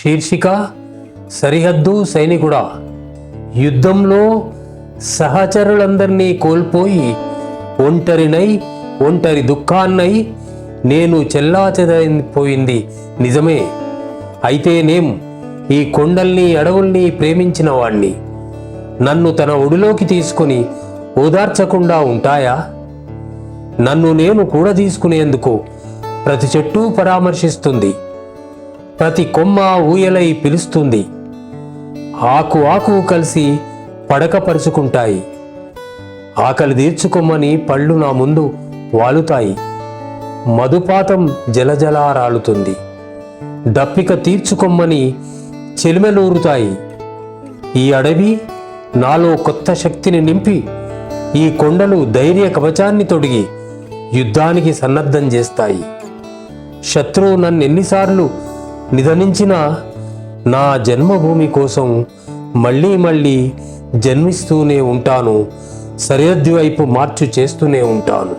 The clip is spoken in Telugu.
శీర్షిక సరిహద్దు సైనికుడా. యుద్ధంలో సహచరులందరినీ కోల్పోయి ఒంటరి దుఃఖాన్నై నేను చెల్లాచెదరైపోయింది నిజమే. అయితే ఈ కొండల్ని అడవుల్ని ప్రేమించిన వాణ్ణి నన్ను తన ఒడిలోకి తీసుకుని ఓదార్చకుండా ఉంటాయా? నన్ను నేను కూడా తీసుకునేందుకు ప్రతి చెట్టు పరామర్శిస్తుంది, ప్రతి కొమ్మ ఊయలై పిలుస్తుంది, ఆకు కలిసి పడకపరుచుకుంటాయి. ఆకలి తీర్చుకొమ్మని పళ్ళు నా ముందు వాలుతాయి. మధుపాతం జలజలా రాలుతుంది. దప్పిక తీర్చుకొమ్మని చెలిమెలూరుతాయి. ఈ అడవి నాలో కొత్త శక్తిని నింపి, ఈ కొండలు ధైర్య కవచాన్ని తొడిగి యుద్ధానికి సన్నద్ధం చేస్తాయి. శత్రువు నన్నెన్నిసార్లు నిధనించినా నా జన్మభూమి కోసం మళ్ళీ జన్మిస్తూనే ఉంటాను. సరిహద్దు వైపు మార్చు చేస్తూనే ఉంటాను.